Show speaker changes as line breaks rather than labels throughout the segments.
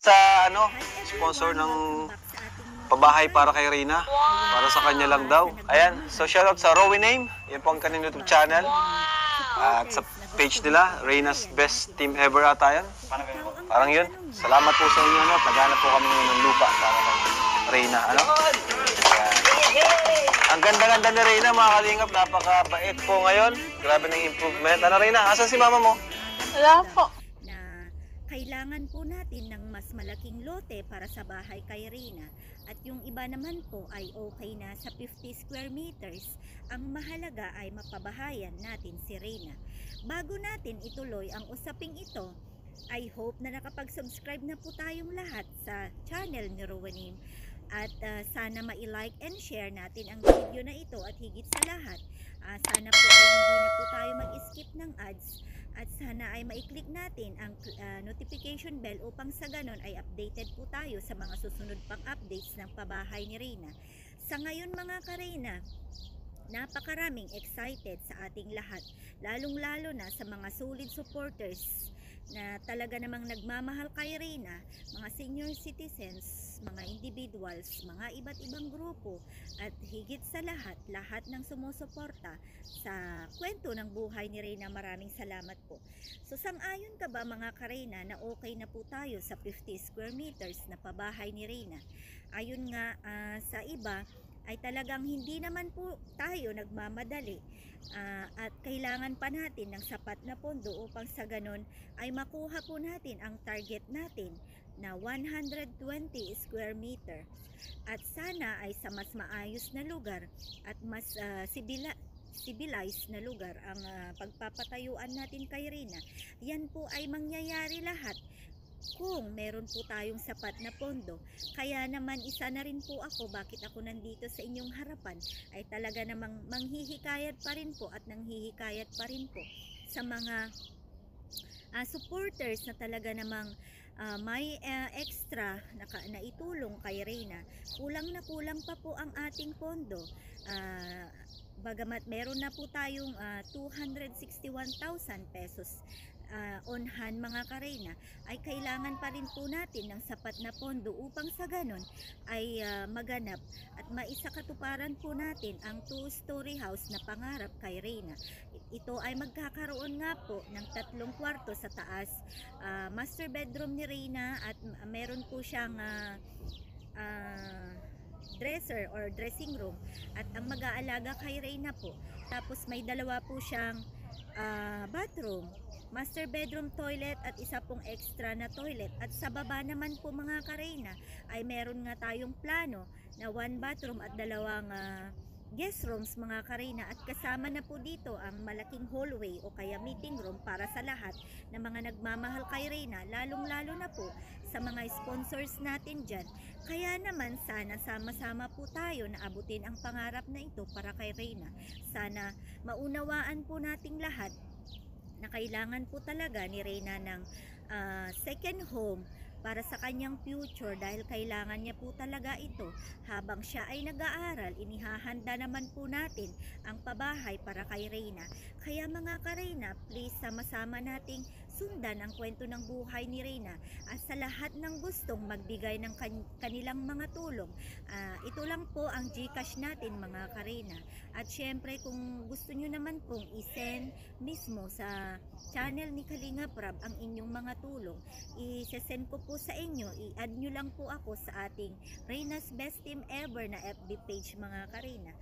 Sa ano, sponsor ng pabahay para kay Reyna. Para sa kanya lang daw. Ayan, so shoutout sa Rowie Name. Yan po ang kanilang YouTube channel. At sa page nila, Reyna's Best Team Ever ata yan. Parang yun. Salamat po sa inyo. Ano? Naghanap po kami ngayon ng lupa para kay Reyna. Ano? Ayan. Ang ganda-ganda ni Reyna, mga kalingap. Napakabait po ngayon. Grabe ng improvement. Ano, Reyna? Asan si mama mo?
Wala po.
Na kailangan po natin ng mas malaking lote para sa bahay kay Reyna. At yung iba naman po ay okay na sa 50 square meters. Ang mahalaga ay mapabahayan natin si Reyna. Bago natin ituloy ang usaping ito, I hope na nakapag-subscribe na po tayong lahat sa channel ni Rowanim. At sana ma-like and share natin ang video na ito at higit sa lahat, sana po ay hindi na po tayo mag-skip ng ads at sana ay ma-click natin ang notification bell upang sa ganon ay updated po tayo sa mga susunod pang updates ng pabahay ni Reyna. Sa ngayon mga ka-Reyna, napakaraming excited sa ating lahat, lalong-lalo na sa mga solid supporters na talaga namang nagmamahal kay Reyna, mga senior citizens, mga individuals, mga iba't ibang grupo, at higit sa lahat, lahat ng sumusuporta sa kwento ng buhay ni Reyna. Maraming salamat po. So sang-ayon ka ba mga ka-Reyna na okay na po tayo sa 50 square meters na pabahay ni Reyna? Ayun nga, sa iba ay talagang hindi naman po tayo nagmamadali at kailangan pa natin ng sapat na pondo upang sa ganon ay makuha po natin ang target natin na 120 square meter at sana ay sa mas maayos na lugar at mas civilized na lugar ang pagpapatayuan natin kay Reyna. Yan po ay mangyayari lahat kung meron po tayong sapat na pondo. Kaya naman isa na rin po ako bakit ako nandito sa inyong harapan ay talaga namang manghihikayat pa rin po at nanghihikayat pa rin po sa mga supporters na talaga namang may extra na itulong kay Reyna. Kulang na kulang pa po ang ating pondo. Bagamat meron na po tayong 261,000 pesos on hand mga ka-Reyna, ay kailangan pa rin po natin ng sapat na pondo upang sa ganon ay maganap at maisakatuparan po natin ang 2-story house na pangarap kay Reyna. Ito ay magkakaroon nga po ng 3 kwarto sa taas, master bedroom ni Reyna at meron po siyang dresser or dressing room at ang mag-aalaga kay Reyna po. Tapos may dalawa po siyang bathroom, master bedroom toilet at isa pong extra na toilet. At sa baba naman po mga ka-Reyna ay meron nga tayong plano na 1 bathroom at 2 guest rooms mga ka-Reyna, at kasama na po dito ang malaking hallway o kaya meeting room para sa lahat ng mga nagmamahal kay Reyna, lalong-lalo na po sa mga sponsors natin dyan. Kaya naman sana sama-sama po tayo na abutin ang pangarap na ito para kay Reyna. Sana maunawaan po nating lahat na kailangan po talaga ni Reyna ng second home para sa kanyang future dahil kailangan niya po talaga ito habang siya ay nag-aaral. Inihahanda naman po natin ang pabahay para kay Reyna. Kaya mga ka-Reyna, please sama-sama nating sundan ang kwento ng buhay ni Reyna at sa lahat ng gustong magbigay ng kanilang mga tulong, ito lang po ang GCash natin mga ka-Reyna. At syempre kung gusto nyo naman pong isend mismo sa channel ni Kalinga Prab ang inyong mga tulong, i-send ko po sa inyo, i-add nyo lang po ako sa ating Reyna's Best Team Ever na FB page mga ka-Reyna.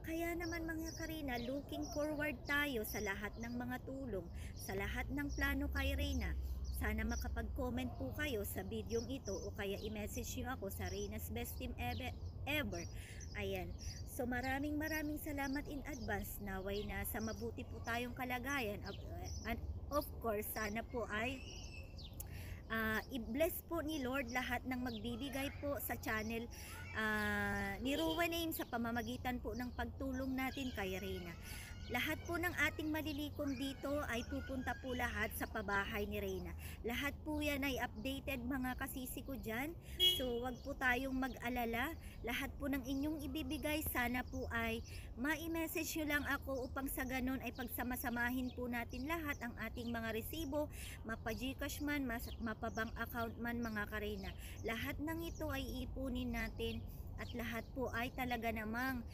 Kaya naman mga ka-Reyna, looking forward tayo sa lahat ng mga tulong, sa lahat ng plano kay Reyna. Sana makapag-comment po kayo sa videong ito o kaya i-message nyo ako sa Reyna's Best Team Ever. Ayan. So maraming salamat in advance. Naway na sa mabuti po tayong kalagayan. And of course, sana po ay i-bless po ni Lord lahat ng magbibigay po sa channel ni Rowanim sa pamamagitan po ng pagtulong natin kay Reyna. Lahat po ng ating malilikom dito ay pupunta po lahat sa pabahay ni Reyna. Lahat po yan ay updated mga kasisi ko dyan. So wag po tayong mag-alala. Lahat po ng inyong ibibigay sana po ay ma-message nyo lang ako upang sa ganun ay pagsamasamahin po natin lahat ang ating mga resibo, mapa-Gcash man, mapa-bank account man mga ka-Reyna. Lahat ng ito ay ipunin natin at lahat po ay talaga namang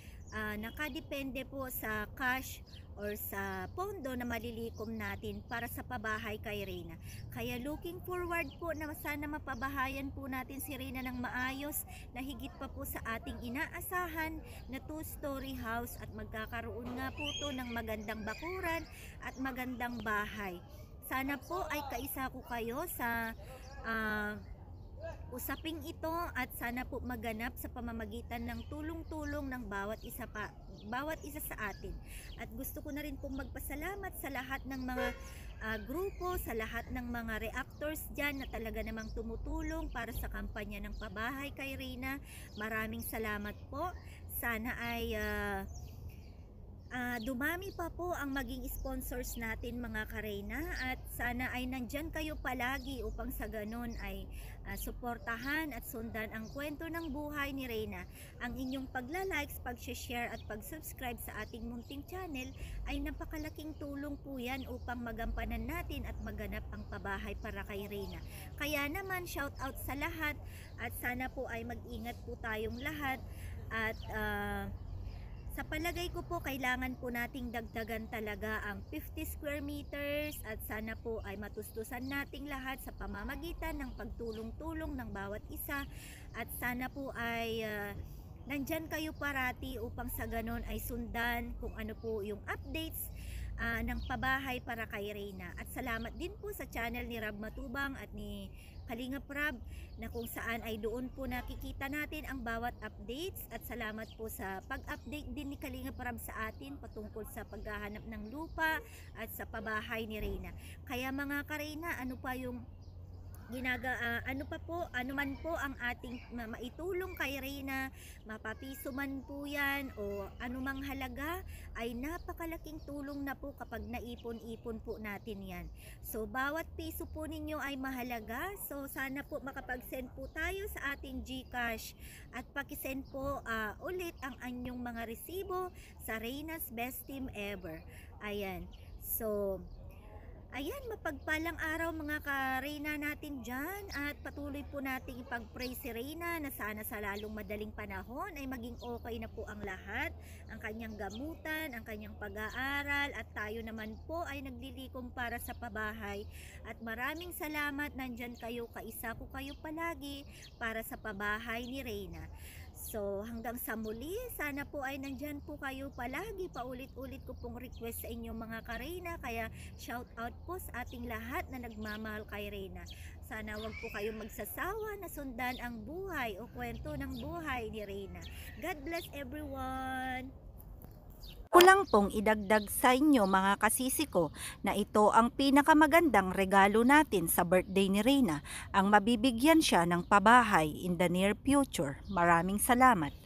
nakadepende po sa cash or sa pondo na malilikom natin para sa pabahay kay Reyna. Kaya looking forward po na sana mapabahayan po natin si Reyna ng maayos na higit pa po sa ating inaasahan na 2-story house at magkakaroon nga po to ng magandang bakuran at magandang bahay. Sana po ay kaisa ko kayo sa usaping ito at sana po maganap sa pamamagitan ng tulong-tulong ng bawat isa sa atin. At gusto ko na rin pong magpasalamat sa lahat ng mga grupo, sa lahat ng mga reactors dyan na talaga namang tumutulong para sa kampanya ng pabahay kay Reyna. Maraming salamat po. Sana ay dumami pa po ang maging sponsors natin mga ka-Reyna at sana ay nandyan kayo palagi upang sa ganon ay suportahan at sundan ang kwento ng buhay ni Reyna. Ang inyong pagla-likes, pag-share at pag-subscribe sa ating munting channel ay napakalaking tulong po yan upang magampanan natin at maganap ang pabahay para kay Reyna. Kaya naman shout out sa lahat at sana po ay mag-ingat po tayong lahat at sa palagay ko po, kailangan po nating dagdagan talaga ang 50 square meters at sana po ay matustusan nating lahat sa pamamagitan ng pagtulong-tulong ng bawat isa at sana po ay nandyan kayo parati upang sa ganon ay sundan kung ano po yung updates ng pabahay para kay Reyna. At salamat din po sa channel ni Rab Matubang at ni Kalingap Rab na kung saan ay doon po nakikita natin ang bawat updates at salamat po sa pag-update din ni Kalingap Rab sa atin patungkol sa paghahanap ng lupa at sa pabahay ni Reyna. Kaya mga ka-Reyna, ano pa yung ano man po ang ating maitulong kay Reyna, mapapiso man po yan o anumang halaga ay napakalaking tulong na po kapag naipon-ipon po natin yan. So bawat piso po ninyo ay mahalaga, so sana po makapag-send po tayo sa ating Gcash at pakisend po ulit ang anyong mga resibo sa Reyna's Best Team Ever. Ayan, so ayan, mapagpalang araw mga ka-Reyna natin dyan at patuloy po nating ipag-pray si Reyna na sana sa lalong madaling panahon ay maging okay na po ang lahat, ang kanyang gamutan, ang kanyang pag-aaral at tayo naman po ay naglilikom para sa pabahay at maraming salamat, nandyan kayo, kaisa ko kayo palagi para sa pabahay ni Reyna. So hanggang sa muli, sana po ay nandyan po kayo palagi. Paulit-ulit ko pong request sa inyo mga ka-Reyna. Kaya shout out po sa ating lahat na nagmamahal kay Reyna. Sana wag po kayong magsasawa na sundan ang buhay o kwento ng buhay ni Reyna. God bless everyone! Kulang pong idagdag sa inyo mga kasisi ko na ito ang pinakamagandang regalo natin sa birthday ni Reyna, ang mabibigyan siya ng pabahay in the near future. Maraming salamat.